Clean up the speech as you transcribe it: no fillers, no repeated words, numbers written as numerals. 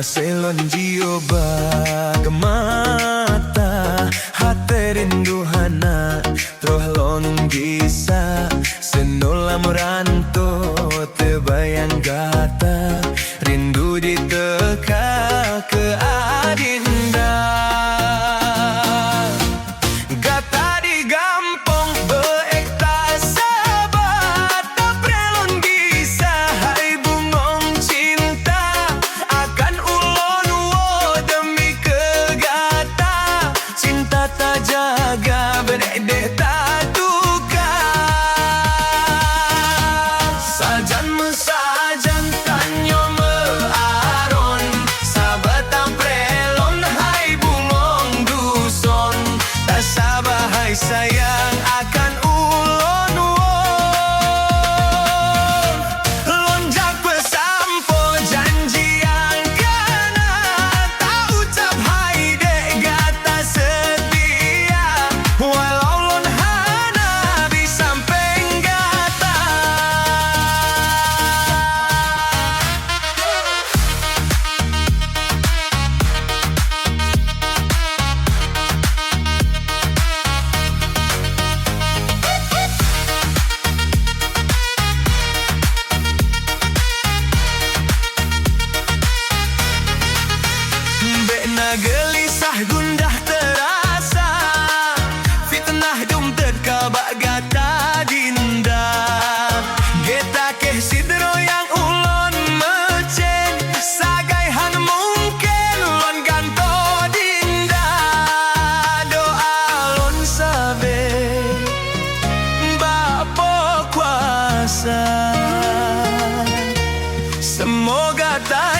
selon jio bagamata hati rinduhana troh lon gisa senola meranto tebayang gata rindu diteka ke adinda gata di gampong beek tak sabar tak prelon gisa hai bungong cinta akan ulon wo demi kegata cinta tak jaga berdek tak duka sajan mesajan tanyo mearon sabatan prelon hai bungong duson tak sabar hai sayang akan ulon won lonjak besampo janji yang kena tak ucap hai dek gata setia walau lon hana di samping gata Bena gelisah gundah terasa fitnah dum terkabak gata dinda geta keh sidro yang ulon mecen sagai han mungkin lon ganto dinda doa lon sabe bapo kuasa semoga tak